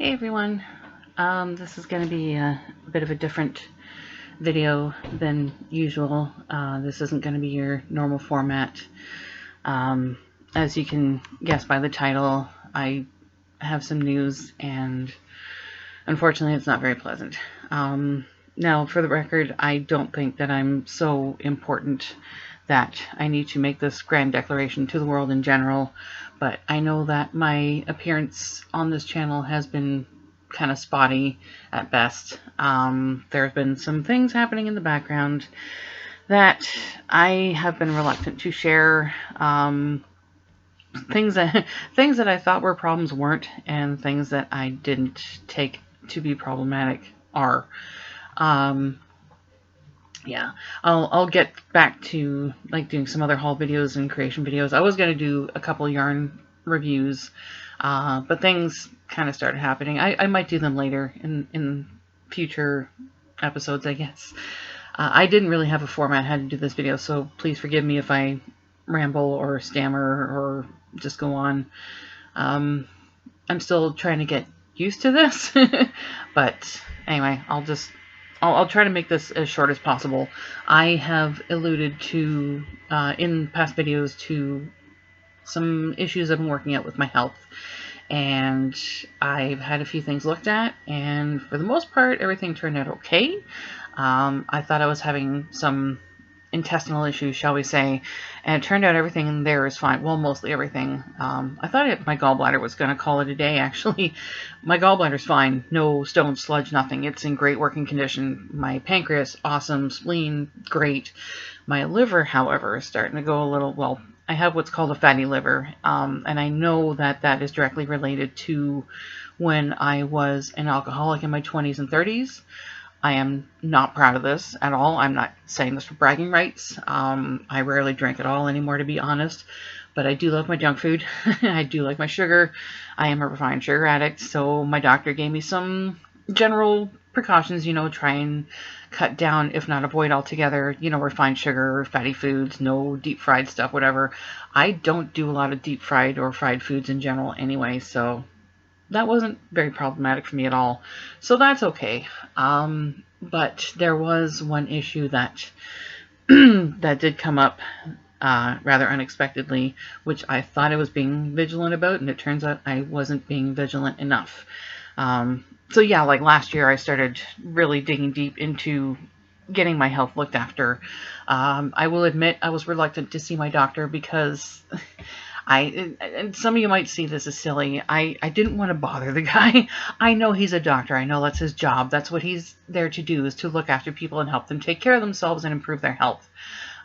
Hey everyone, this is going to be a bit of a different video than usual. This isn't going to be your normal format. As you can guess by the title, I have some news and unfortunately it's not very pleasant. Now, for the record, I don't think that I'm so important that I need to make this grand declaration to the world in general, but I know that my appearance on this channel has been kind of spotty at best. There have been some things happening in the background that I have been reluctant to share. Things that I thought were problems weren't, and things that I didn't take to be problematic are. Yeah, I'll get back to like doing some other haul videos and creation videos. I was gonna do a couple yarn reviews, but things kind of started happening. I might do them later in future episodes, I guess. I didn't really have a format how to do this video, so please forgive me if I ramble or stammer or just go on. I'm still trying to get used to this, but anyway, I'll try to make this as short as possible. I have alluded to, in past videos, to some issues I've been working out with my health. And I've had a few things looked at, and for the most part, everything turned out okay. I thought I was having some intestinal issues, shall we say, and it turned out everything in there is fine. Well, mostly everything. I thought my gallbladder was going to call it a day, actually. My gallbladder's fine. No stone, sludge, nothing. It's in great working condition. My pancreas, awesome. Spleen, great. My liver, however, is starting to go a little, well, I have what's called a fatty liver, and I know that that is directly related to when I was an alcoholic in my 20s and 30s. I am not proud of this at all. I'm not saying this for bragging rights. I rarely drink at all anymore, to be honest. But I do love my junk food. I do like my sugar. I am a refined sugar addict. So my doctor gave me some general precautions, try and cut down, if not avoid altogether, refined sugar, fatty foods, no deep fried stuff, whatever. I don't do a lot of deep fried or fried foods in general anyway, so that wasn't very problematic for me at all. So that's okay. But there was one issue that that did come up rather unexpectedly, which I thought I was being vigilant about, and it turns out I wasn't being vigilant enough. So yeah, like last year I started really digging deep into getting my health looked after. I will admit I was reluctant to see my doctor because and some of you might see this as silly. I didn't want to bother the guy. I know he's a doctor. I know that's his job. That's what he's there to do, is to look after people and help them take care of themselves and improve their health.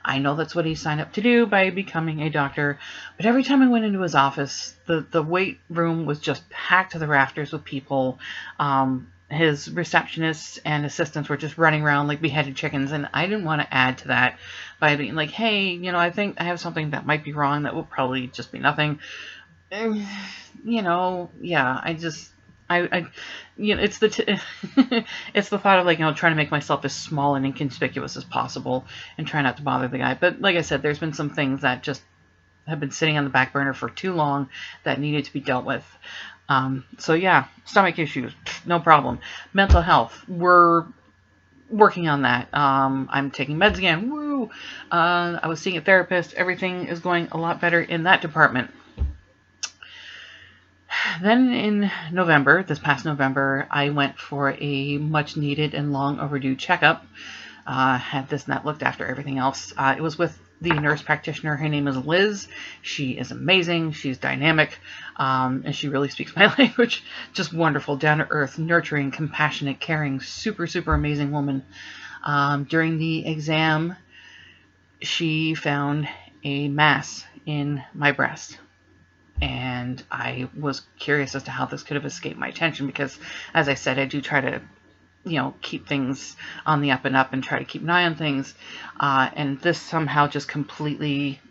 I know that's what he signed up to do by becoming a doctor. But every time I went into his office, the wait room was just packed to the rafters with people. His receptionists and assistants were just running around like beheaded chickens, and I didn't want to add to that by being like, hey, I think I have something that might be wrong that will probably just be nothing. Yeah, it's the it's the thought of like, trying to make myself as small and inconspicuous as possible and try not to bother the guy. But like I said, there's been some things that just have been sitting on the back burner for too long that needed to be dealt with. So yeah, stomach issues, no problem. Mental health, we're working on that. I'm taking meds again. Woo! I was seeing a therapist. Everything is going a lot better in that department. Then in November, this past November, I went for a much needed and long overdue checkup. Had this and that looked after, everything else. It was with the nurse practitioner. Her name is Liz. She is amazing. She's dynamic, and she really speaks my language. Just wonderful, down to earth, nurturing, compassionate, caring, super, super amazing woman. During the exam, she found a mass in my breast. And I was curious as to how this could have escaped my attention because, as I said, I do try to keep things on the up and up and try to keep an eye on things. And this somehow just completely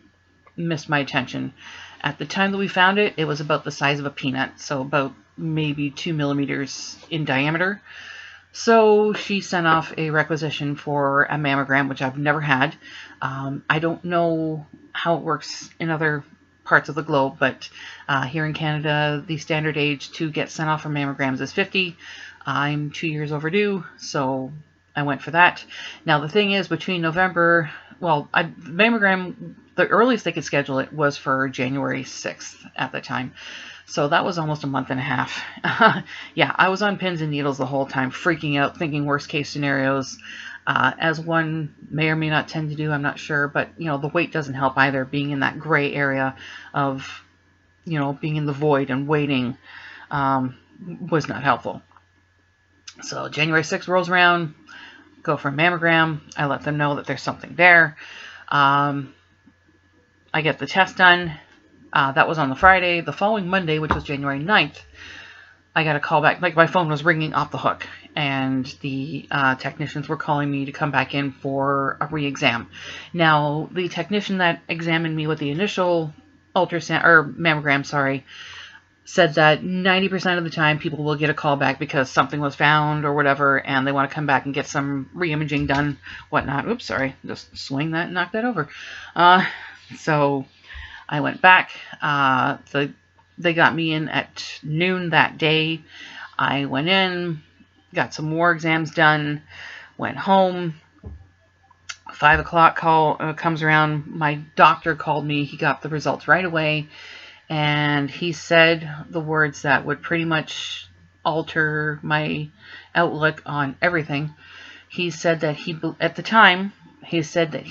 missed my attention. At the time that we found it, it was about the size of a peanut, so about maybe 2 millimeters in diameter. So she sent off a requisition for a mammogram, which I've never had. I don't know how it works in other parts of the globe, but here in Canada, the standard age to get sent off for mammograms is 50. I'm 2 years overdue, so I went for that. Now, the thing is, between November, mammogram, the earliest they could schedule it was for January 6th at the time. So that was almost a month and a half. Yeah, I was on pins and needles the whole time, freaking out, thinking worst case scenarios. As one may or may not tend to do, I'm not sure. But, the weight doesn't help either, being in that gray area of, being in the void and waiting was not helpful. So January 6th rolls around, go for a mammogram. I let them know that there's something there. I get the test done. That was on the Friday. The following Monday, which was January 9th, I got a call back. Like, my phone was ringing off the hook, and the technicians were calling me to come back in for a re-exam. Now, the technician that examined me with the initial mammogram, said that 90% of the time people will get a call back because something was found or whatever, and they want to come back and get some re-imaging done, whatnot. Oops, sorry. Just swing that and knock that over. So I went back. They got me in at noon that day. I went in, got some more exams done, went home. 5 o'clock call comes around. My doctor called me. He got the results right away. And he said the words that would pretty much alter my outlook on everything. He said that at the time, he said that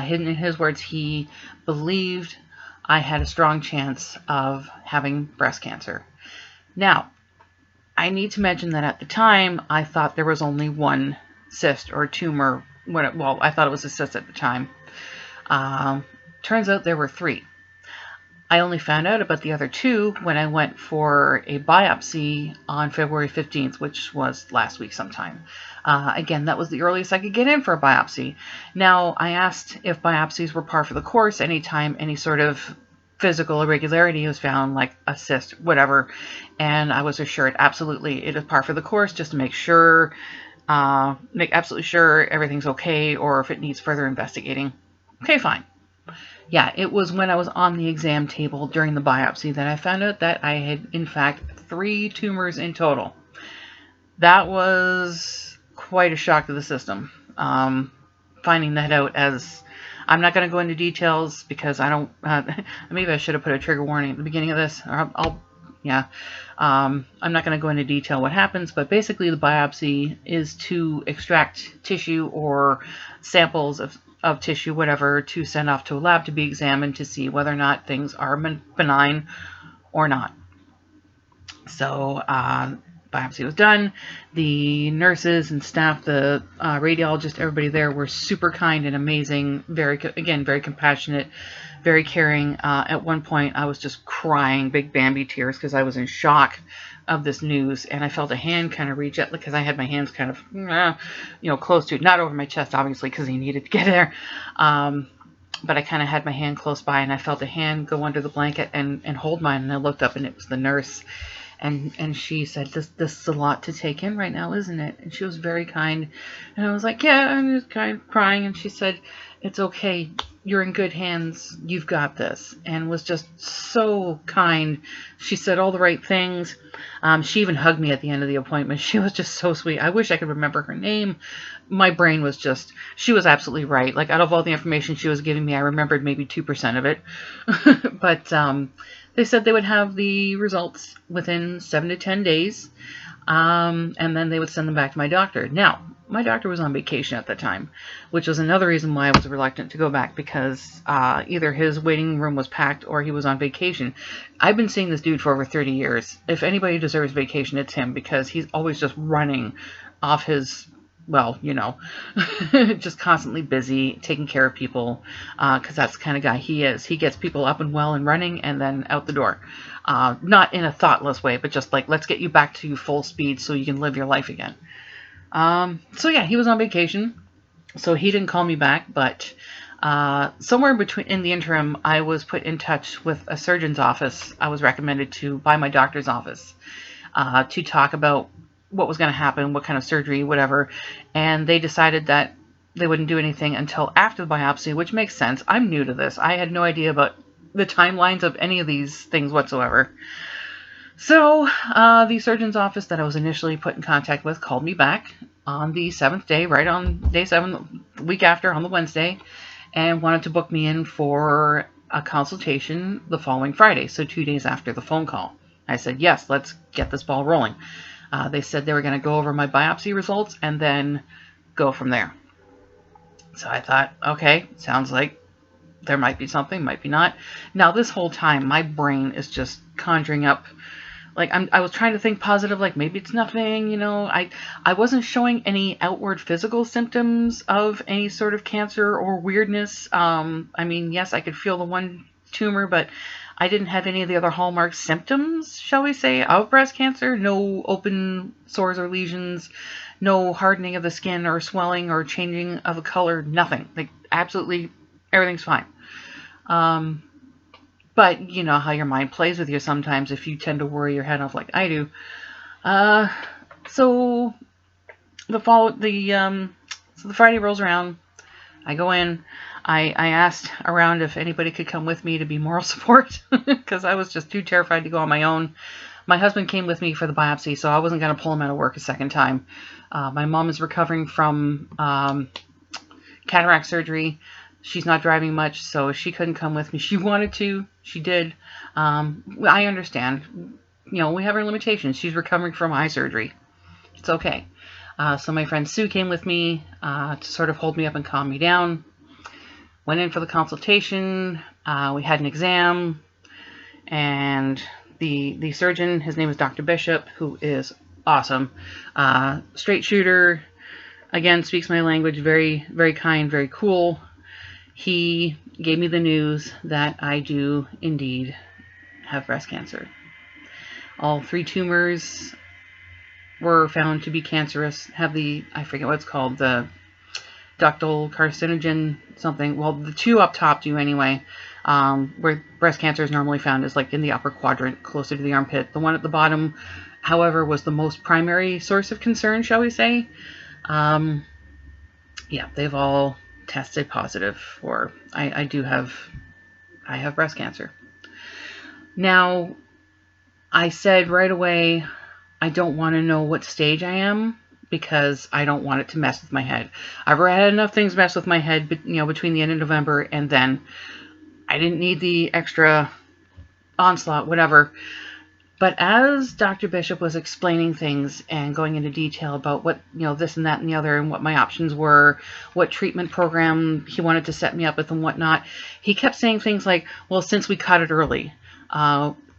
in his words, he believed I had a strong chance of having breast cancer. Now, I need to mention that at the time, I thought there was only one cyst or tumor. I thought it was a cyst at the time. Turns out there were 3. I only found out about the other 2 when I went for a biopsy on February 15th, which was last week sometime. Again, that was the earliest I could get in for a biopsy. Now, I asked if biopsies were par for the course anytime any sort of physical irregularity was found, like a cyst, whatever, and I was assured absolutely it is par for the course, just to make absolutely sure everything's okay, or if it needs further investigating. Okay, fine. Yeah, it was when I was on the exam table during the biopsy that I found out that I had, in fact, 3 tumors in total. That was quite a shock to the system. Finding that out, as I'm not going to go into details because I don't. Maybe I should have put a trigger warning at the beginning of this. I'm not going to go into detail what happens, but basically the biopsy is to extract tissue or samples of tissue, whatever, to send off to a lab to be examined to see whether or not things are benign or not. So biopsy was done. The nurses and staff, the radiologist, everybody there were super kind and amazing. Very compassionate, very caring. At one point, I was just crying, big Bambi tears, because I was in shock of this news, and I felt a hand kind of reach out, because I had my hands kind of, close to, not over my chest, obviously, because he needed to get there. But I kind of had my hand close by, and I felt a hand go under the blanket and hold mine, and I looked up, and it was the nurse. And she said, this is a lot to take in right now, isn't it? And she was very kind. And I was like, yeah, I'm just kind of crying. And she said, it's okay. You're in good hands. You've got this. And was just so kind. She said all the right things. She even hugged me at the end of the appointment. She was just so sweet. I wish I could remember her name. My brain was just, she was absolutely right. Like, out of all the information she was giving me, I remembered maybe 2% of it. But they said they would have the results within 7 to 10 days, and then they would send them back to my doctor. Now, my doctor was on vacation at the time, which was another reason why I was reluctant to go back, because either his waiting room was packed or he was on vacation. I've been seeing this dude for over 30 years. If anybody deserves vacation, it's him, because he's always just running off his, just constantly busy, taking care of people, because that's the kind of guy he is. He gets people up and well and running and then out the door. Not in a thoughtless way, but just like, let's get you back to full speed so you can live your life again. So yeah, he was on vacation, so he didn't call me back, but somewhere in the interim, I was put in touch with a surgeon's office. I was recommended to by my doctor's office to talk about what was going to happen, what kind of surgery, whatever, and they decided that they wouldn't do anything until after the biopsy, which makes sense. I'm new to this. I had no idea about the timelines of any of these things whatsoever. So the surgeon's office that I was initially put in contact with called me back on the 7th day, right on day 7, the week after, on the Wednesday, and wanted to book me in for a consultation the following Friday, so 2 days after the phone call. I said, yes, let's get this ball rolling. They said they were going to go over my biopsy results and then go from there. So I thought, okay, sounds like there might be something, might be not. Now, this whole time, my brain is just conjuring up, like, I was trying to think positive, like, maybe it's nothing, you know. I wasn't showing any outward physical symptoms of any sort of cancer or weirdness. I mean, yes, I could feel the one tumor, but I didn't have any of the other hallmark symptoms, shall we say, of breast cancer. No open sores or lesions, no hardening of the skin or swelling or changing of the color, nothing. Like, absolutely everything's fine. But you know how your mind plays with you sometimes if you tend to worry your head off like I do. So the Friday rolls around. I go in. I asked around if anybody could come with me to be moral support because I was just too terrified to go on my own. My husband came with me for the biopsy, so I wasn't going to pull him out of work a second time. My mom is recovering from cataract surgery. She's not driving much, so she couldn't come with me. She wanted to. She did. I understand. You know, we have our limitations. She's recovering from eye surgery. It's okay. So my friend Sue came with me to sort of hold me up and calm me down. Went in for the consultation. We had an exam. And the surgeon, his name is Dr. Bishop, who is awesome. Straight shooter. Again, speaks my language. Very, very kind, very cool. He gave me the news that I do indeed have breast cancer. All 3 tumors were found to be cancerous, have I forget what it's called, the ductal carcinogen something. Well, the 2 up top do anyway, where breast cancer is normally found is like in the upper quadrant, closer to the armpit. The one at the bottom, however, was the most primary source of concern, shall we say. Yeah, they've all tested positive for, I have breast cancer. Now, I said right away, I don't want to know what stage I am because I don't want it to mess with my head. I've already had enough things mess with my head, but, you know, between the end of November and then. I didn't need the extra onslaught, whatever. But as Dr. Bishop was explaining things and going into detail about what, you know, this and that and the other and what my options were, what treatment program he wanted to set me up with and whatnot, he kept saying things like, well, since we caught it early,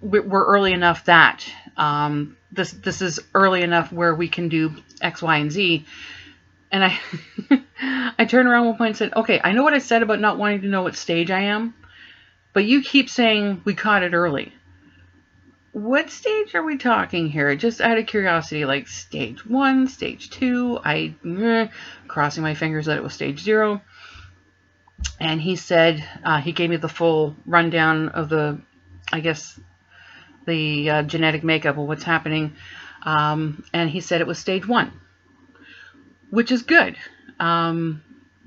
we're early enough that this is early enough where we can do X, Y, and Z. And I turned around one point and said, okay, I know what I said about not wanting to know what stage I am, but you keep saying we caught it early. What stage are we talking here? Just out of curiosity, like stage 1, stage 2, crossing my fingers that it was stage 0. And he said, he gave me the full rundown of the genetic makeup of what's happening. And he said it was stage 1, which is good. I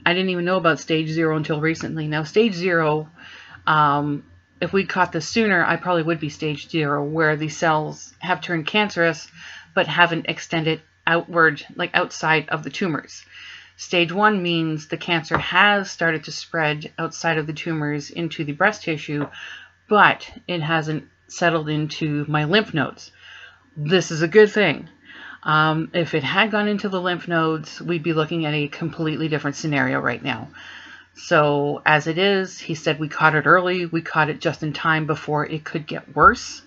didn't even know about stage 0 until recently. Now, stage 0, if we caught this sooner, I probably would be stage 0, where the cells have turned cancerous, but haven't extended outward, like outside of the tumors. Stage 1 means the cancer has started to spread outside of the tumors into the breast tissue, but it hasn't settled into my lymph nodes. This is a good thing. If it had gone into the lymph nodes, we'd be looking at a completely different scenario right now. So as it is, he said we caught it early. We caught it just in time before it could get worse.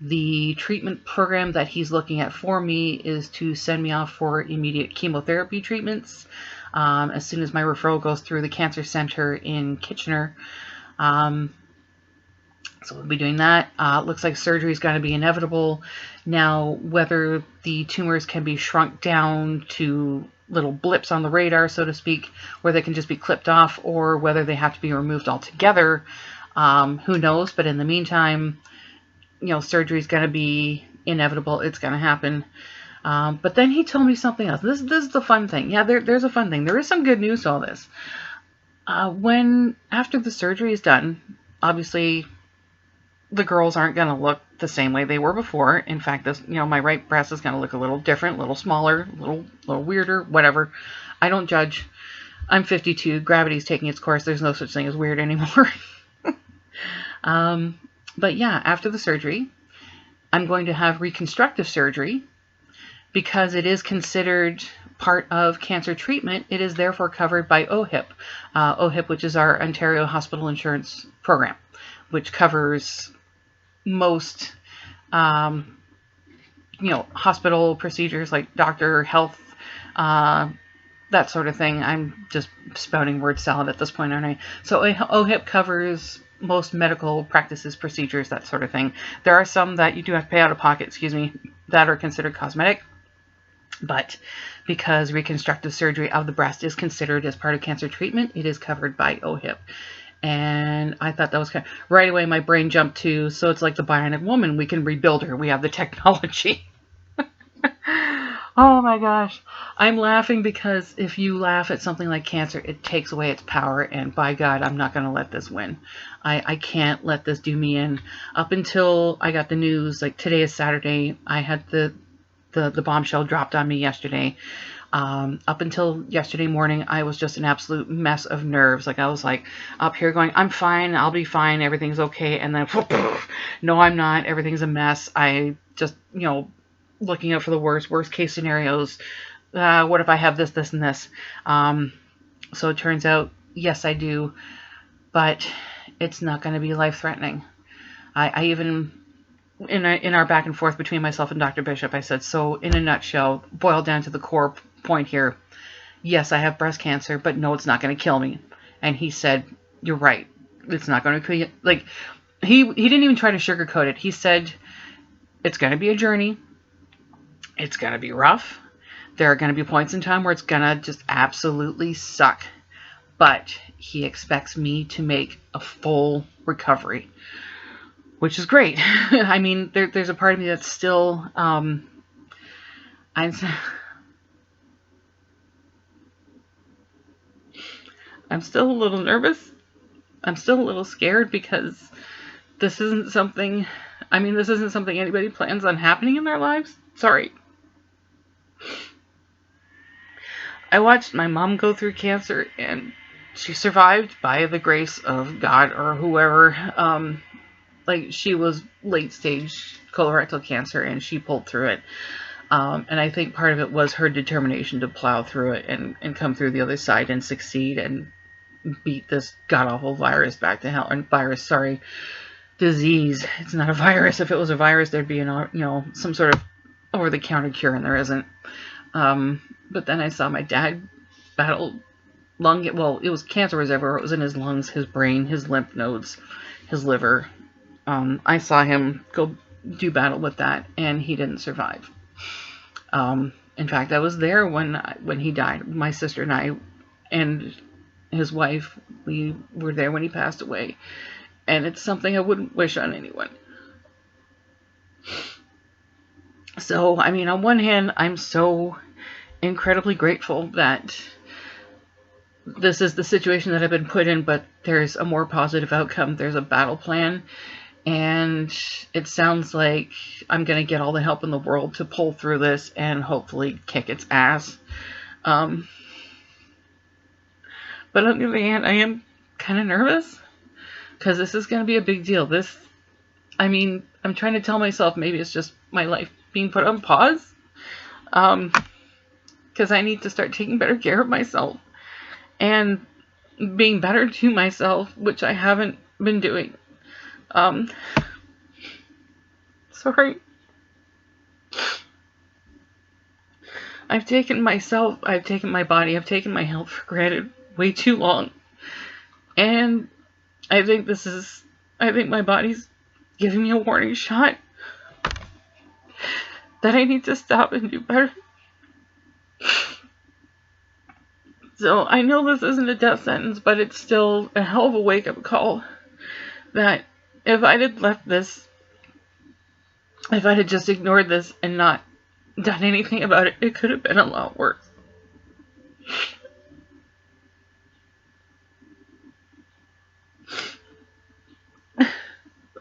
The treatment program that he's looking at for me is to send me off for immediate chemotherapy treatments as soon as my referral goes through the cancer center in Kitchener. So we'll be doing that. Looks like surgery is going to be inevitable. Now, whether the tumors can be shrunk down to little blips on the radar, so to speak, where they can just be clipped off, or whether they have to be removed altogether, who knows? But in the meantime, you know, surgery is going to be inevitable. It's going to happen. But then he told me something else. This is the fun thing. Yeah, there's a fun thing. There is some good news to all this. After the surgery is done, obviously the girls aren't going to look the same way they were before. In fact, this, my right breast is going to look a little different, a little smaller, a little weirder, whatever. I don't judge. I'm 52. Gravity's taking its course. There's no such thing as weird anymore. But yeah, after the surgery, I'm going to have reconstructive surgery because it is considered part of cancer treatment. It is therefore covered by OHIP. OHIP, which is our Ontario Hospital Insurance Program, which covers most, hospital procedures like doctor, health, that sort of thing. I'm just spouting word salad at this point, aren't I? So OHIP covers most medical practices, procedures, that sort of thing. There are some that you do have to pay out of pocket, that are considered cosmetic. But because reconstructive surgery of the breast is considered as part of cancer treatment, it is covered by OHIP. And I thought that was kind of, right away my brain jumped to, so it's like the bionic woman. We can rebuild her. We have the technology. Oh my gosh. I'm laughing because if you laugh at something like cancer, it takes away its power. And by God, I'm not going to let this win. I can't let this do me in. Up until I got the news, like today is Saturday, I had the bombshell dropped on me yesterday. Up until yesterday morning, I was just an absolute mess of nerves. Like I was like up here going, I'm fine, I'll be fine, everything's okay. And then, no, I'm not. Everything's a mess. I just, looking out for the worst case scenarios. What if I have this, and this? So it turns out, yes, I do, but it's not going to be life-threatening. I even, in our back and forth between myself and Dr. Bishop, I said, so in a nutshell, boiled down to the core point here, yes, I have breast cancer, but no, it's not going to kill me. And he said, you're right. It's not going to kill you. Like, he didn't even try to sugarcoat it. He said, it's going to be a journey. It's going to be rough. There are going to be points in time where it's going to just absolutely suck. But he expects me to make a full recovery, which is great. I mean, there's a part of me that's still, I'm still a little nervous. I'm still a little scared because this isn't something anybody plans on happening in their lives. Sorry. I watched my mom go through cancer, and she survived by the grace of God or whoever. She was late stage colorectal cancer, and she pulled through it. And I think part of it was her determination to plow through it and come through the other side and succeed and beat this god-awful virus back to hell. Disease. It's not a virus. If it was a virus, there'd be some sort of over-the-counter cure, and there isn't. But then I saw my dad battle it was cancer was everywhere. It was in his lungs, his brain, his lymph nodes, his liver. I saw him go do battle with that, and he didn't survive. In fact, I was there when he died. My sister and I and his wife, we were there when he passed away. And it's something I wouldn't wish on anyone. So, I mean, on one hand, I'm so incredibly grateful that this is the situation that I've been put in, but there's a more positive outcome. There's a battle plan, and it sounds like I'm going to get all the help in the world to pull through this and hopefully kick its ass. But on the other hand, I am kind of nervous because this is going to be a big deal. I'm trying to tell myself maybe it's just my life being put on pause. Because I need to start taking better care of myself and being better to myself, which I haven't been doing. Sorry. I've taken myself, I've taken my body, I've taken my health for granted way too long. And I think my body's giving me a warning shot that I need to stop and do better. So I know this isn't a death sentence, but it's still a hell of a wake-up call that if I'd had left this, if I'd had just ignored this and not done anything about it, it could have been a lot worse.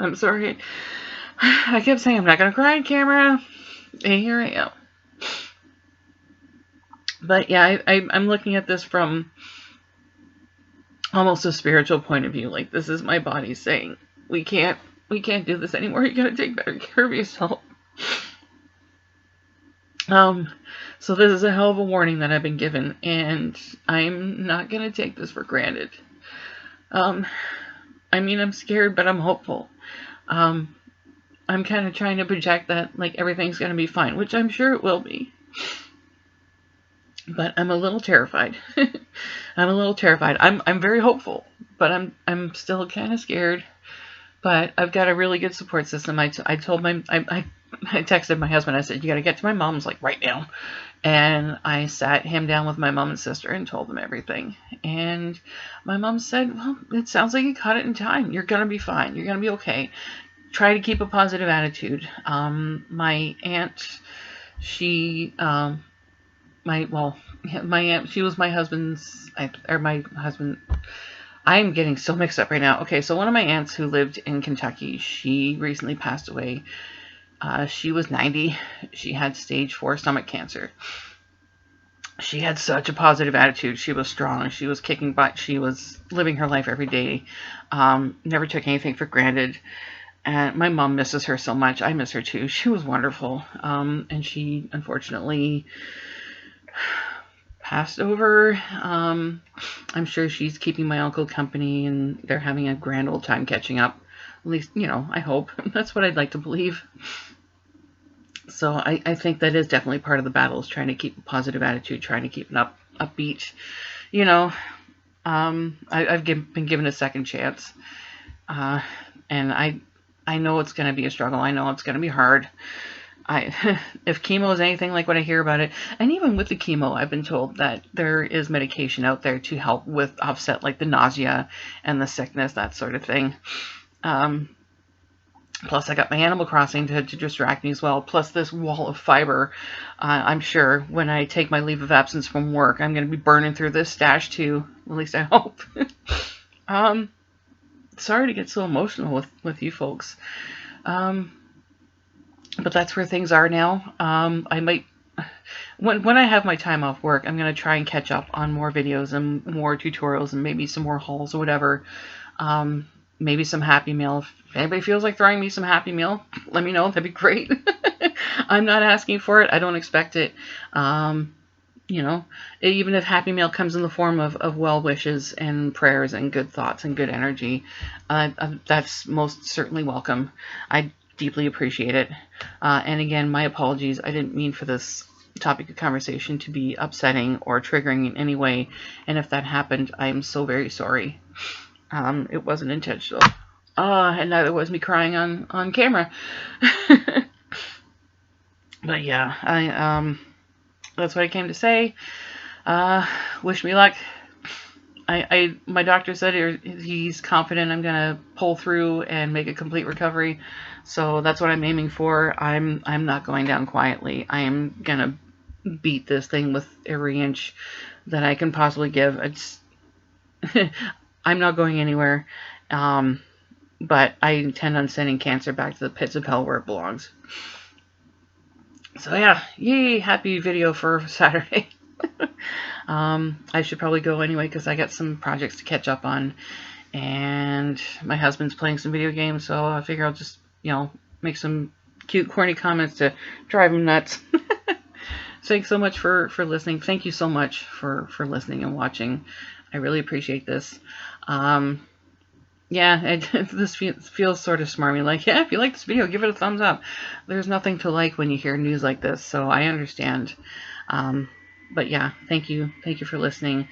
I'm sorry. I kept saying I'm not going to cry on camera. And here I am. But yeah, I'm looking at this from almost a spiritual point of view. Like, this is my body saying, we can't do this anymore. You gotta take better care of yourself. So this is a hell of a warning that I've been given, and I'm not gonna take this for granted. I mean, I'm scared, but I'm hopeful. I'm kind of trying to project that, like, everything's gonna be fine, which I'm sure it will be. But I'm a little terrified. I'm a little terrified. I'm very hopeful, but I'm still kind of scared. But I've got a really good support system. I told I texted my husband. I said, you got to get to my mom's, like, right now. And I sat him down with my mom and sister and told them everything. And my mom said, well, it sounds like you caught it in time. You're going to be fine. You're going to be okay. Try to keep a positive attitude. My aunt, she, my aunt, she was my husband's, I'm getting so mixed up right now. Okay, so one of my aunts who lived in Kentucky, she recently passed away. She was 90. She had stage 4 stomach cancer. She had such a positive attitude. She was strong. She was kicking butt. She was living her life every day. Never took anything for granted. And my mom misses her so much. I miss her too. She was wonderful. And she unfortunately passed over. I'm sure she's keeping my uncle company, and they're having a grand old time catching up. At least, I hope. That's what I'd like to believe. So I think that is definitely part of the battle, is trying to keep a positive attitude, trying to keep an upbeat. I've been given a second chance. And I know it's going to be a struggle. I know it's going to be hard. If chemo is anything like what I hear about it, and even with the chemo, I've been told that there is medication out there to help with offset, like, the nausea and the sickness, that sort of thing. Plus, I got my Animal Crossing to distract me as well. Plus, this wall of fiber. I'm sure when I take my leave of absence from work, I'm going to be burning through this stash too. At least I hope. Sorry to get so emotional with you folks. But that's where things are now. I might, when I have my time off work, I'm going to try and catch up on more videos and more tutorials and maybe some more hauls or whatever. Maybe some Happy Meal. If anybody feels like throwing me some Happy Meal, let me know. That'd be great. I'm not asking for it. I don't expect it. Even if Happy Meal comes in the form of well wishes and prayers and good thoughts and good energy, that's most certainly welcome. I deeply appreciate it. And again, my apologies. I didn't mean for this topic of conversation to be upsetting or triggering in any way. And if that happened, I am so very sorry. It wasn't intentional. And neither was me crying on camera. But yeah, that's what I came to say. Wish me luck. My doctor said he's confident I'm gonna pull through and make a complete recovery. So that's what I'm aiming for. I'm not going down quietly. I am gonna beat this thing with every inch that I can possibly give. I'm not going anywhere. But I intend on sending cancer back to the pits of hell where it belongs. So yeah, yay, happy video for Saturday. I should probably go anyway because I got some projects to catch up on. And my husband's playing some video games, so I figure I'll just, make some cute, corny comments to drive him nuts. Thanks so much for listening. Thank you so much for listening and watching. I really appreciate this. This feels sort of smarmy. Like, yeah, if you like this video, give it a thumbs up. There's nothing to like when you hear news like this, so I understand. But yeah, thank you for listening.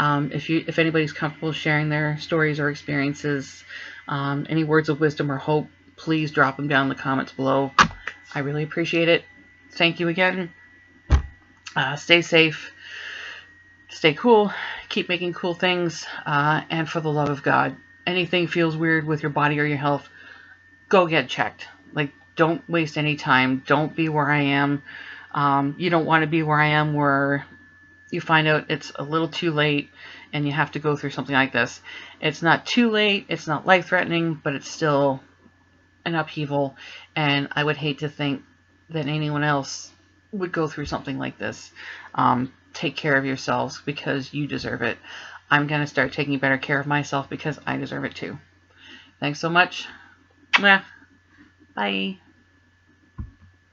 If anybody's comfortable sharing their stories or experiences, any words of wisdom or hope, please drop them down in the comments below. I really appreciate it. Thank you again. Stay safe. Stay cool. Keep making cool things. And for the love of God, anything feels weird with your body or your health, go get checked. Like, don't waste any time. Don't be where I am. You don't want to be where I am, where you find out it's a little too late and you have to go through something like this. It's not too late. It's not life-threatening, but it's still an upheaval, and I would hate to think that anyone else would go through something like this. Take care of yourselves because you deserve it. I'm going to start taking better care of myself because I deserve it too. Thanks so much. Bye.